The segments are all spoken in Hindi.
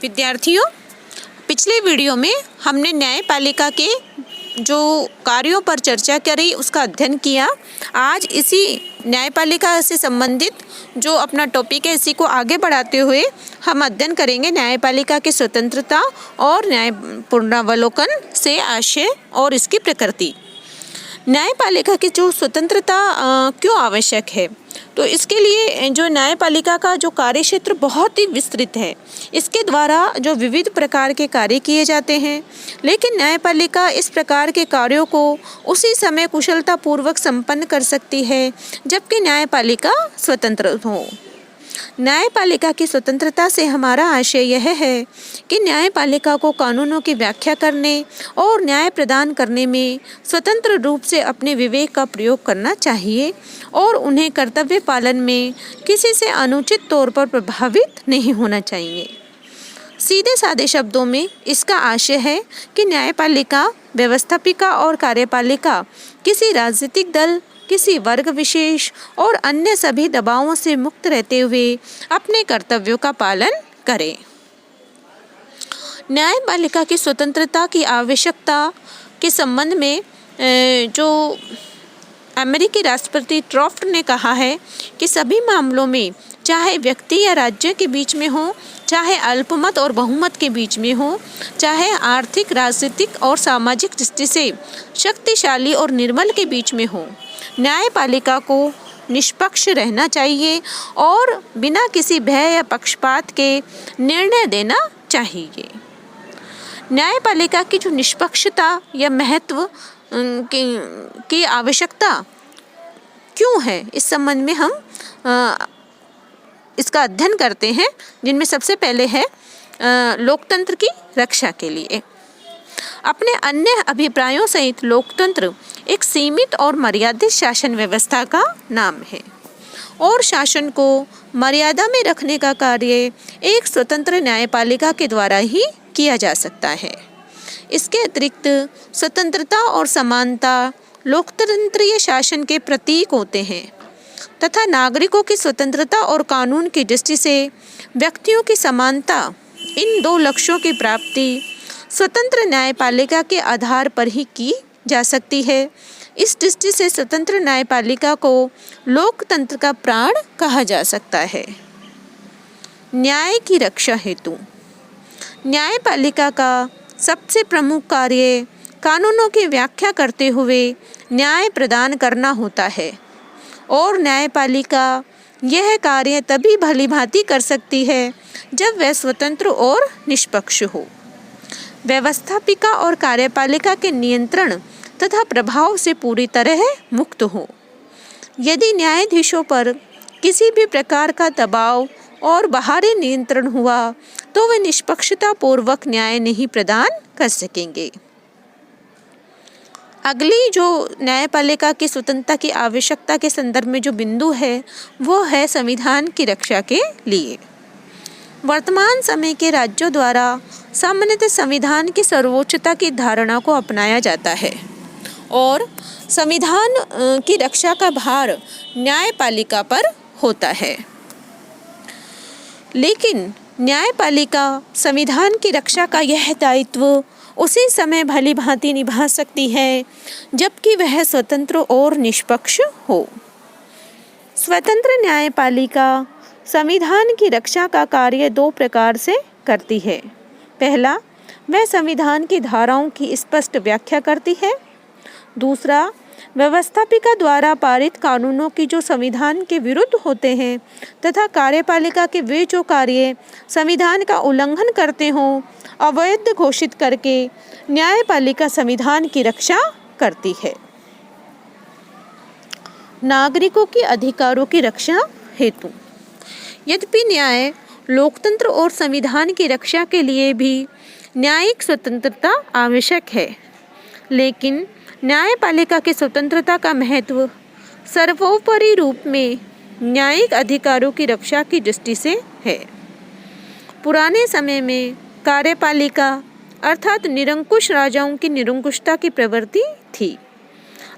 विद्यार्थियों, पिछले वीडियो में हमने न्यायपालिका के जो कार्यों पर चर्चा करी, उसका अध्ययन किया। आज इसी न्यायपालिका से संबंधित जो अपना टॉपिक है, इसी को आगे बढ़ाते हुए हम अध्ययन करेंगे न्यायपालिका की स्वतंत्रता और न्याय पुनरावलोकन से आशय और इसकी प्रकृति। न्यायपालिका की जो स्वतंत्रता क्यों आवश्यक है, तो इसके लिए जो न्यायपालिका का जो कार्य क्षेत्र बहुत ही विस्तृत है। इसके द्वारा जो विविध प्रकार के कार्य किए जाते हैं, लेकिन न्यायपालिका इस प्रकार के कार्यों को उसी समय कुशलतापूर्वक संपन्न कर सकती है जबकि न्यायपालिका स्वतंत्र हो। न्यायपालिका की स्वतंत्रता से हमारा आशय यह है कि न्यायपालिका को कानूनों की व्याख्या करने और न्याय प्रदान करने में स्वतंत्र रूप से अपने विवेक का प्रयोग करना चाहिए और उन्हें कर्तव्य पालन में किसी से अनुचित तौर पर प्रभावित नहीं होना चाहिए। सीधे सादे शब्दों में इसका आशय है कि न्यायपालिका, व्यवस्थापिका और कार्यपालिका किसी राजनीतिक दल, किसी वर्ग विशेष और अन्य सभी दबावों से मुक्त रहते हुए अपने कर्तव्यों का पालन करें। न्यायपालिका की स्वतंत्रता की आवश्यकता के संबंध में जो अमेरिकी राष्ट्रपति ट्रॉफ्ट ने कहा है कि सभी मामलों में, चाहे व्यक्ति या राज्य के बीच में हो, चाहे अल्पमत और बहुमत के बीच में हो, चाहे आर्थिक, राजनीतिक और सामाजिक दृष्टि से शक्तिशाली और निर्बल के बीच में हो, न्यायपालिका को निष्पक्ष रहना चाहिए और बिना किसी भय या पक्षपात के निर्णय देना चाहिए। न्यायपालिका की जो निष्पक्षता या महत्व की आवश्यकता क्यों है, इस संबंध में हम इसका अध्ययन करते हैं, जिनमें सबसे पहले है लोकतंत्र की रक्षा के लिए। अपने अन्य अभिप्रायों सहित लोकतंत्र एक सीमित और मर्यादित शासन व्यवस्था का नाम है और शासन को मर्यादा में रखने का कार्य एक स्वतंत्र न्यायपालिका के द्वारा ही किया जा सकता है। इसके अतिरिक्त स्वतंत्रता और समानता लोकतंत्रीय शासन के प्रतीक होते हैं तथा नागरिकों की स्वतंत्रता और कानून की दृष्टि से व्यक्तियों की समानता, इन दो लक्ष्यों की प्राप्ति स्वतंत्र न्यायपालिका के आधार पर ही की जा सकती है। इस दृष्टि से स्वतंत्र न्यायपालिका को लोकतंत्र का प्राण कहा जा सकता है। न्याय की रक्षा हेतु न्यायपालिका का सबसे प्रमुख कार्य कानूनों की व्याख्या करते हुए न्याय प्रदान करना होता है और न्यायपालिका यह कार्य तभी भलीभांति कर सकती है जब वह स्वतंत्र और निष्पक्ष हो, व्यवस्थापिका और कार्यपालिका के नियंत्रण तथा प्रभाव से पूरी तरह मुक्त हो। यदि न्यायाधीशों पर किसी भी प्रकार का दबाव और बाहरी नियंत्रण हुआ तो वे निष्पक्षता पूर्वक न्याय नहीं प्रदान कर सकेंगे। अगली जो न्यायपालिका की स्वतंत्रता की आवश्यकता के संदर्भ में जो बिंदु है, वो है संविधान की रक्षा के लिए। वर्तमान समय के राज्यों द्वारा सामान्यतः संविधान की सर्वोच्चता की धारणा को अपनाया जाता है और संविधान की रक्षा का भार न्यायपालिका पर होता है। लेकिन न्यायपालिका संविधान की रक्षा का यह दायित्व उसी समय भलीभांति निभा सकती है जबकि वह स्वतंत्र और निष्पक्ष हो। स्वतंत्र न्यायपालिका संविधान की रक्षा का कार्य दो प्रकार से करती है। पहला, वह संविधान की धाराओं की स्पष्ट व्याख्या करती है। दूसरा, व्यवस्थापिका द्वारा पारित कानूनों की जो संविधान के विरुद्ध होते हैं तथा कार्यपालिका के वे जो कार्य संविधान का उल्लंघन करते हों, अवैध घोषित करके न्यायपालिका संविधान की रक्षा करती है। नागरिकों के अधिकारों की रक्षा हेतु यद्यपि न्याय, लोकतंत्र और संविधान की रक्षा के लिए भी न्यायिक स्वतंत्रता आवश्यक है, लेकिन न्यायपालिका की स्वतंत्रता का महत्व सर्वोपरि रूप में न्यायिक अधिकारों की रक्षा की दृष्टि से है। पुराने समय में कार्यपालिका अर्थात निरंकुश राजाओं की निरंकुशता की प्रवृत्ति थी।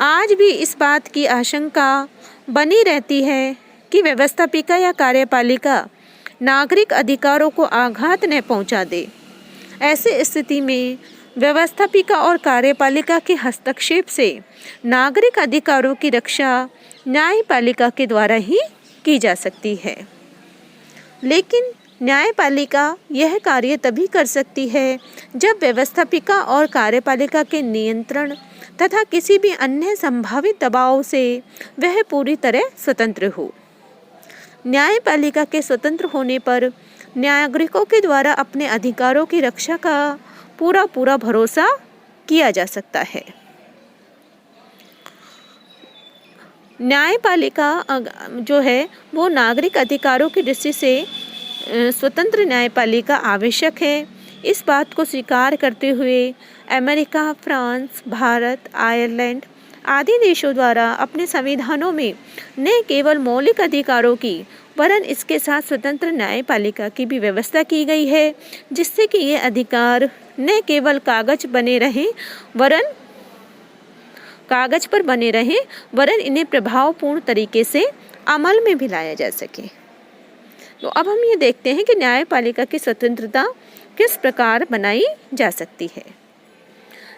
आज भी इस बात की आशंका बनी रहती है कि व्यवस्थापिका या कार्यपालिका नागरिक अधिकारों को आघात न पहुंचा दे। ऐसी स्थिति में व्यवस्थापिका और कार्यपालिका के हस्तक्षेप से नागरिक अधिकारों की रक्षा न्यायपालिका के द्वारा ही की जा सकती है। लेकिन न्यायपालिका यह कार्य तभी कर सकती है जब व्यवस्थापिका और कार्यपालिका के नियंत्रण तथा किसी भी अन्य संभावित दबाव से वह पूरी तरह स्वतंत्र हो। न्यायपालिका के स्वतंत्र होने पर नागरिकों के द्वारा अपने अधिकारों की रक्षा का पूरा भरोसा किया जा सकता है। न्यायपालिका जो है वो नागरिक अधिकारों की दृष्टि से स्वतंत्र न्यायपालिका आवश्यक है। इस बात को स्वीकार करते हुए अमेरिका, फ्रांस, भारत, आयरलैंड आदि देशों द्वारा अपने संविधानों में न केवल मौलिक अधिकारों की वरन इसके साथ स्वतंत्र न्यायपालिका की भी व्यवस्था की गई है, जिससे कि ये अधिकार न केवल कागज पर बने रहें वरन इन्हें प्रभावपूर्ण तरीके से अमल में भी लाया जा सके। तो अब हम ये देखते हैं कि न्यायपालिका की स्वतंत्रता किस प्रकार बनाई जा सकती है।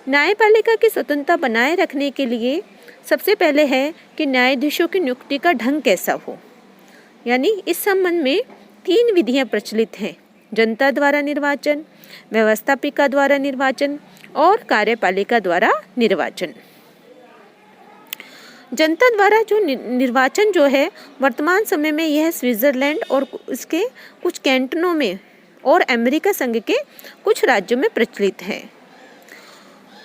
न्यायपालिका की स्वतंत्रता बनाए रखने के लिए सबसे पहले है कि न्यायाधीशों की नियुक्ति का ढंग कैसा हो। यानी इस संबंध में 3 विधियां प्रचलित हैं: जनता द्वारा निर्वाचन, व्यवस्थापिका द्वारा निर्वाचन और कार्यपालिका द्वारा निर्वाचन। जनता द्वारा जो निर्वाचन जो है वर्तमान समय में यह स्विट्जरलैंड और इसके कुछ कैंटनों में और अमेरिका संघ के कुछ राज्यों में प्रचलित है।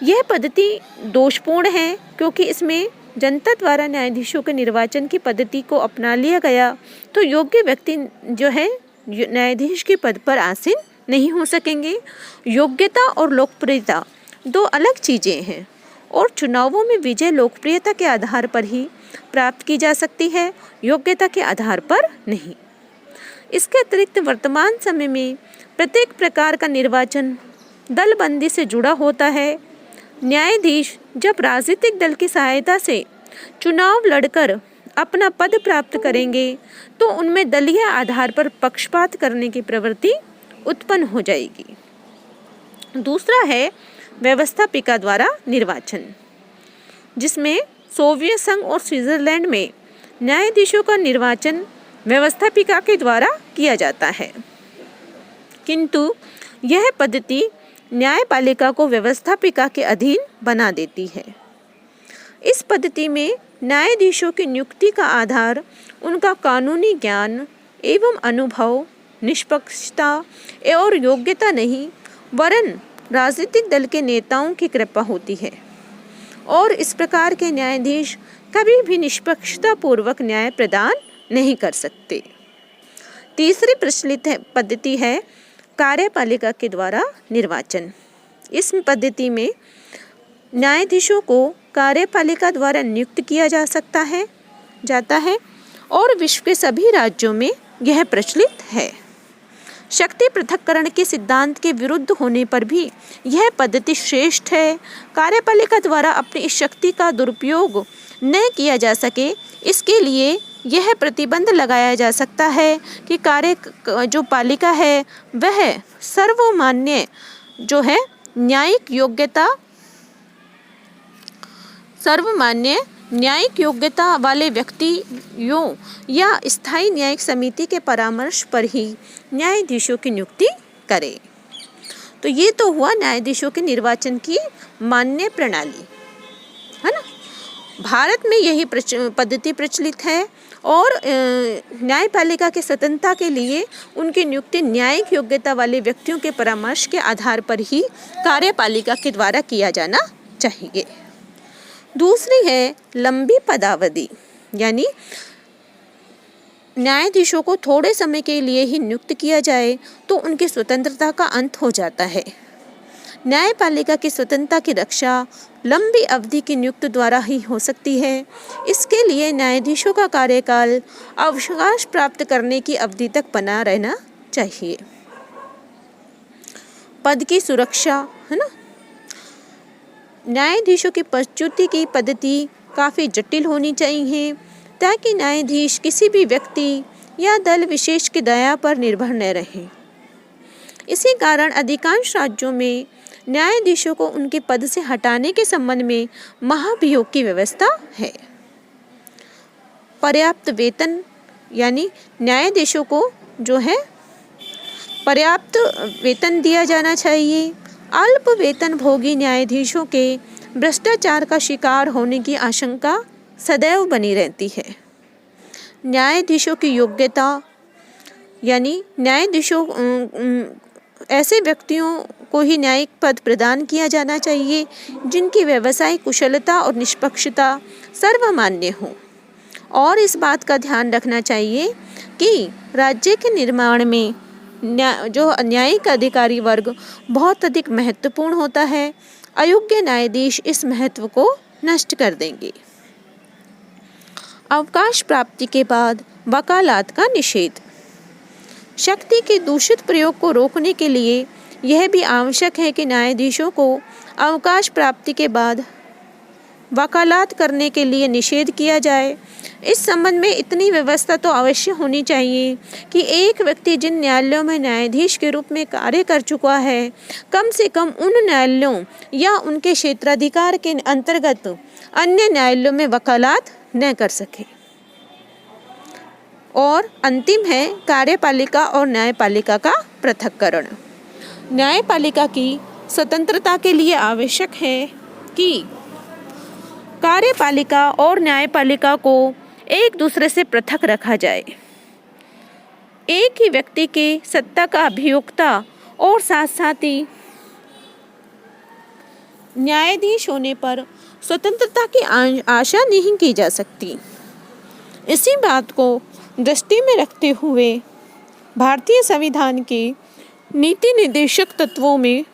यह पद्धति दोषपूर्ण है क्योंकि इसमें जनता द्वारा न्यायाधीशों के निर्वाचन की पद्धति को अपना लिया गया तो योग्य व्यक्ति जो है न्यायाधीश के पद पर आसीन नहीं हो सकेंगे। योग्यता और लोकप्रियता 2 अलग चीज़ें हैं और चुनावों में विजय लोकप्रियता के आधार पर ही प्राप्त की जा सकती है, योग्यता के आधार पर नहीं। इसके अतिरिक्त वर्तमान समय में प्रत्येक प्रकार का निर्वाचन दलबंदी से जुड़ा होता है। न्यायाधीश जब राजनीतिक दल की सहायता से चुनाव लड़कर अपना पद प्राप्त करेंगे तो उनमें दलीय आधार पर पक्षपात करने की प्रवृत्ति उत्पन्न हो जाएगी। दूसरा है व्यवस्थापिका द्वारा निर्वाचन, जिसमें सोवियत संघ और स्विट्जरलैंड में न्यायाधीशों का निर्वाचन व्यवस्थापिका के द्वारा किया जाता है, किंतु यह पद्धति न्यायपालिका को व्यवस्थापिका के अधीन बना देती है। इस पद्धति में न्यायाधीशों की नियुक्ति का आधार उनका कानूनी ज्ञान एवं अनुभव, निष्पक्षता और योग्यता नहीं वरन राजनीतिक दल के नेताओं की कृपा होती है और इस प्रकार के न्यायाधीश कभी भी निष्पक्षता पूर्वक न्याय प्रदान नहीं कर सकते। तीसरी प्रचलित पद्धति है कार्यपालिका के द्वारा निर्वाचन। इस पद्धति में न्यायाधीशों को कार्यपालिका द्वारा नियुक्त किया जाता है और विश्व के सभी राज्यों में यह प्रचलित है। शक्ति पृथक्करण के सिद्धांत के विरुद्ध होने पर भी यह पद्धति श्रेष्ठ है। कार्यपालिका द्वारा अपनी इस शक्ति का दुरुपयोग न किया जा सके, इसके लिए यह प्रतिबंध लगाया जा सकता है कि जो पालिका है वह सर्वमान्य जो है न्यायिक योग्यता वाले व्यक्तियों या स्थायी न्यायिक समिति के परामर्श पर ही न्यायाधीशों की नियुक्ति करे। तो ये तो हुआ न्यायाधीशों के निर्वाचन की मान्य प्रणाली, है ना। भारत में यही पद्धति प्रचलित है और न्यायपालिका के स्वतंत्रता के लिए उनकी नियुक्ति न्यायिक योग्यता वाले व्यक्तियों के परामर्श के आधार पर ही कार्यपालिका के द्वारा किया जाना चाहिए। दूसरी है लंबी पदावधि, यानी न्यायाधीशों को थोड़े समय के लिए ही नियुक्त किया जाए तो उनकी स्वतंत्रता का अंत हो जाता है। न्यायपालिका की स्वतंत्रता की रक्षा लंबी अवधि की नियुक्त द्वारा ही हो सकती है। इसके लिए न्यायाधीशों का कार्यकाल अवकाश प्राप्त करने की अवधि तक बना रहना चाहिए। पद की सुरक्षा, है ना। न्यायाधीशों की पदच्युति की पद्धति काफ़ी जटिल होनी चाहिए ताकि न्यायाधीश किसी भी व्यक्ति या दल विशेष की दया पर निर्भर न रहे। इसी कारण अधिकांश राज्यों में न्यायाधीशों को उनके पद से हटाने के संबंध में महाभियोग की व्यवस्था है। पर्याप्त वेतन, यानी न्यायाधीशों को जो है पर्याप्त वेतन दिया जाना चाहिए। अल्प वेतन भोगी न्यायाधीशों के भ्रष्टाचार का शिकार होने की आशंका सदैव बनी रहती है। न्यायाधीशों की योग्यता, यानी न्यायाधीशों ऐसे व्यक्तियों को ही न्यायिक पद प्रदान किया जाना चाहिए जिनकी व्यावसायिक कुशलता और निष्पक्षता सर्वमान्य हो। और इस बात का ध्यान रखना चाहिए कि राज्य के निर्माण में जो न्यायिक अधिकारी वर्ग बहुत अधिक महत्वपूर्ण होता है। अयोग्य न्यायाधीश इस महत्व को नष्ट कर देंगे। अवकाश प्राप्ति के बाद वकालत का निषेध। शक्ति के दूषित प्रयोग को रोकने के लिए यह भी आवश्यक है कि न्यायाधीशों को अवकाश प्राप्ति के बाद वकालत करने के लिए निषेध किया जाए। इस संबंध में इतनी व्यवस्था तो अवश्य होनी चाहिए कि एक व्यक्ति जिन न्यायालयों में न्यायाधीश के रूप में कार्य कर चुका है, कम से कम उन न्यायालयों या उनके क्षेत्राधिकार के अंतर्गत अन्य न्यायालयों में वकालत न कर सके। और अंतिम है कार्यपालिका और न्यायपालिका का पृथक्करण। न्यायपालिका की स्वतंत्रता के लिए आवश्यक है कि कार्यपालिका और न्यायपालिका को एक दूसरे से पृथक रखा जाए। एक ही व्यक्ति के सत्ता का अभियोक्ता और साथ साथ ही न्यायाधीश होने पर स्वतंत्रता की आशा नहीं की जा सकती। इसी बात को दृष्टि में रखते हुए भारतीय संविधान के नीति निर्देशक तत्वों में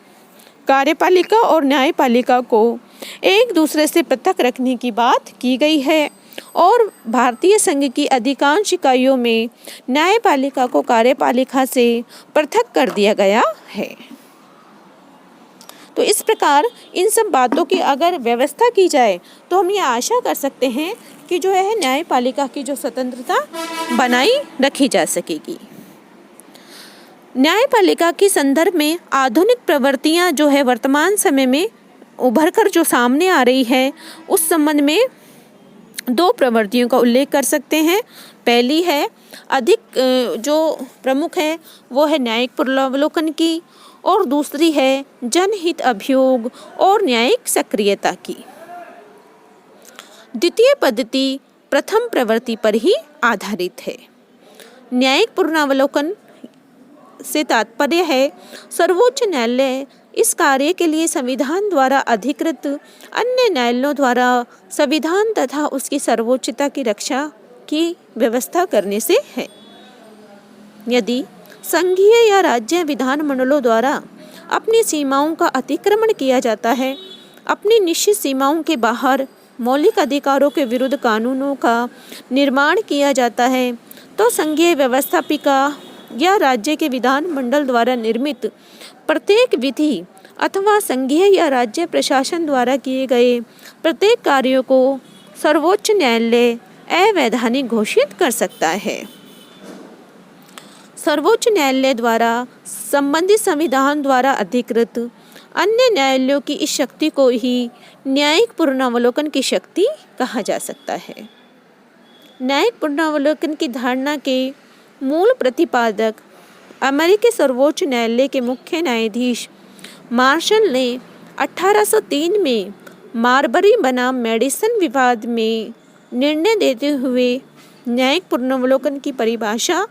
कार्यपालिका और न्यायपालिका को एक दूसरे से पृथक रखने की बात की गई है और भारतीय संघ की अधिकांश इकाइयों में न्यायपालिका को कार्यपालिका से पृथक कर दिया गया है। तो इस प्रकार इन सब बातों की अगर व्यवस्था की जाए तो हम ये आशा कर सकते हैं कि जो है न्यायपालिका की जो स्वतंत्रता बनाई रखी जा सकेगी। न्यायपालिका के संदर्भ में आधुनिक प्रवृत्तियां जो है वर्तमान समय में उभर कर जो सामने आ रही है, उस संबंध में दो प्रवृत्तियों का उल्लेख कर सकते हैं। पहली है अधिक जो प्रमुख है वो है न्यायिक पुनरावलोकन की, और दूसरी है जनहित अभियोग और न्यायिक सक्रियता की। द्वितीय पद्धति प्रथम प्रवृत्ति पर ही आधारित है। न्यायिक पुनरावलोकन से तात्पर्य है सर्वोच्च न्यायालय इस कार्य के लिए संविधान द्वारा अधिकृत अन्य न्यायालयों द्वारा संविधान तथा उसकी सर्वोच्चता की रक्षा की व्यवस्था करने से है। यदि संघीय या राज्य विधानमंडलों द्वारा अपनी सीमाओं का अतिक्रमण किया जाता है, अपनी निश्चित सीमाओं के बाहर मौलिक अधिकारों के विरुद्ध कानूनों का निर्माण किया जाता है, तो संघीय व्यवस्थापिका या राज्य के विधानमंडल द्वारा निर्मित प्रत्येक विधि अथवा संघीय या राज्य प्रशासन द्वारा किए गए प्रत्येक कार्यों को सर्वोच्च न्यायालय अवैधानिक घोषित कर सकता है। सर्वोच्च न्यायालय द्वारा संबंधित संविधान द्वारा अधिकृत अन्य न्यायालयों की इस शक्ति को ही न्यायिक पुनरावलोकन की शक्ति कहा जा सकता है। न्यायिक पुनरावलोकन की धारणा के मूल प्रतिपादक अमेरिकी सर्वोच्च न्यायालय के मुख्य न्यायाधीश मार्शल ने 1803 में मारबरी बनाम मेडिसन विवाद में निर्णय देते हुए न्यायिक पुनरावलोकन की परिभाषा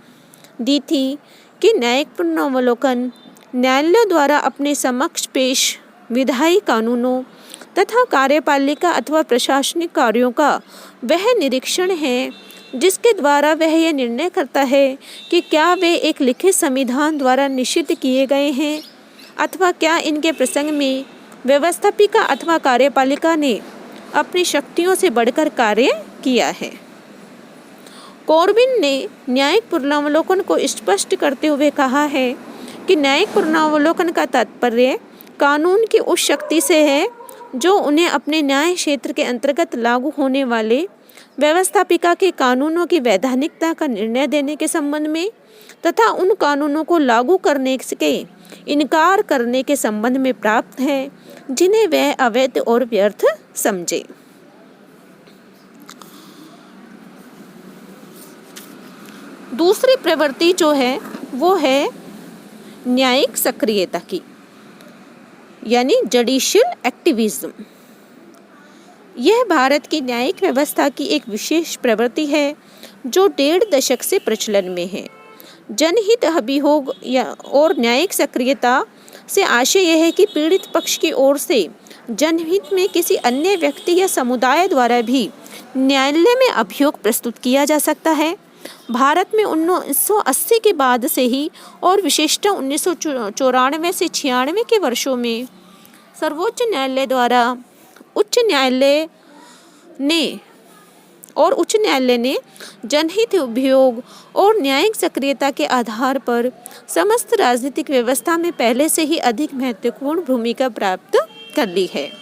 दी थी कि न्यायिक पुनरावलोकन न्यायालय द्वारा अपने समक्ष पेश विधायी कानूनों तथा कार्यपालिका अथवा प्रशासनिक कार्यों का वह निरीक्षण है जिसके द्वारा वह यह निर्णय करता है कि क्या वे एक लिखित संविधान द्वारा निश्चित किए गए हैं अथवा क्या इनके प्रसंग में व्यवस्थापिका अथवा कार्यपालिका ने अपनी शक्तियों से बढ़कर कार्य किया है। कॉर्बिन ने न्यायिक पुनरावलोकन को स्पष्ट करते हुए कहा है कि न्यायिक पुनरावलोकन का तात्पर्य कानून की उस शक्ति से है जो उन्हें अपने न्याय क्षेत्र के अंतर्गत लागू होने वाले व्यवस्थापिका के कानूनों की वैधानिकता का निर्णय देने के संबंध में तथा उन कानूनों को लागू करने के इनकार करने के संबंध में प्राप्त है जिन्हें वह अवैध और व्यर्थ समझे। दूसरी प्रवृत्ति जो है वो है न्यायिक सक्रियता की, यानी जुडिशियल एक्टिविज्म। यह भारत की न्यायिक व्यवस्था की एक विशेष प्रवृत्ति है जो 1.5 दशक से प्रचलन में है। जनहित अभियोग और न्यायिक सक्रियता से आशय यह है कि पीड़ित पक्ष की ओर से जनहित में किसी अन्य व्यक्ति या समुदाय द्वारा भी न्यायालय में अभियोग प्रस्तुत किया जा सकता है। भारत में 1980 के बाद से ही और विशेषतः 1994 से 96 के वर्षों में सर्वोच्च न्यायालय द्वारा उच्च न्यायालय ने जनहित अभियोग और न्यायिक सक्रियता के आधार पर समस्त राजनीतिक व्यवस्था में पहले से ही अधिक महत्वपूर्ण भूमिका प्राप्त कर ली है।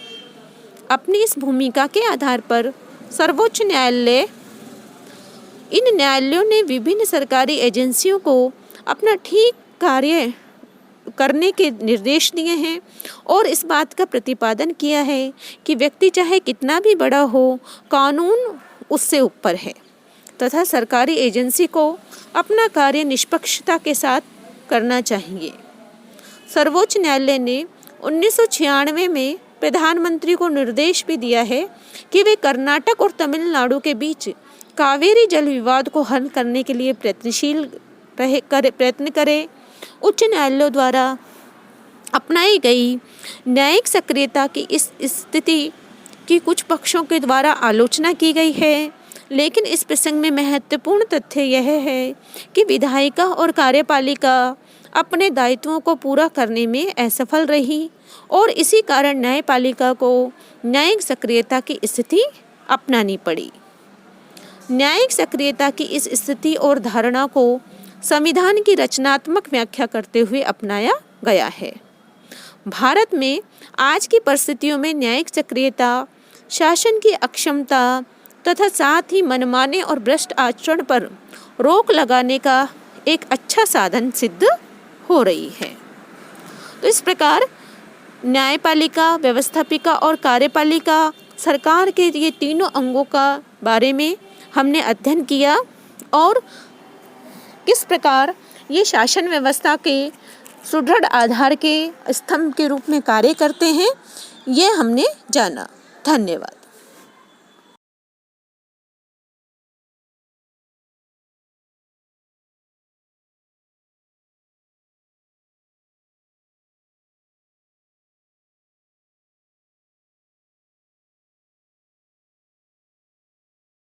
अपनी इस भूमिका के आधार पर सर्वोच्च न्यायालय इन न्यायालयों ने विभिन्न सरकारी एजेंसियों को अपना ठीक कार्य करने के निर्देश दिए हैं और इस बात का प्रतिपादन किया है कि व्यक्ति चाहे कितना भी बड़ा हो, कानून उससे ऊपर है तथा सरकारी एजेंसी को अपना कार्य निष्पक्षता के साथ करना चाहिए। सर्वोच्च न्यायालय ने 1996 में प्रधानमंत्री को निर्देश भी दिया है कि वे कर्नाटक और तमिलनाडु के बीच कावेरी जल विवाद को हल करने के लिए प्रयत्न करें। उच्च न्यायालयों द्वारा अपनाई गई न्यायिक सक्रियता की इस स्थिति की कुछ पक्षों के द्वारा आलोचना की गई है, लेकिन इस प्रसंग में महत्वपूर्ण तथ्य यह है कि विधायिका और कार्यपालिका अपने दायित्वों को पूरा करने में असफल रही और इसी कारण न्यायपालिका को न्यायिक सक्रियता की स्थिति अपनानी पड़ी। न्यायिक सक्रियता की इस स्थिति और धारणा को संविधान की रचनात्मक व्याख्या करते हुए अपनाया गया है। भारत में आज की परिस्थितियों में न्यायिक सक्रियता शासन की अक्षमता तथा साथ ही मनमाने और भ्रष्ट आचरण पर रोक लगाने का एक अच्छा साधन सिद्ध हो रही है। तो इस प्रकार न्यायपालिका, व्यवस्थापिका और कार्यपालिका सरकार के ये तीनों अंगों का बारे में हमने अध्ययन किया और किस प्रकार ये शासन व्यवस्था के सुदृढ़ आधार के स्तंभ के रूप में कार्य करते हैं, ये हमने जाना। धन्यवाद।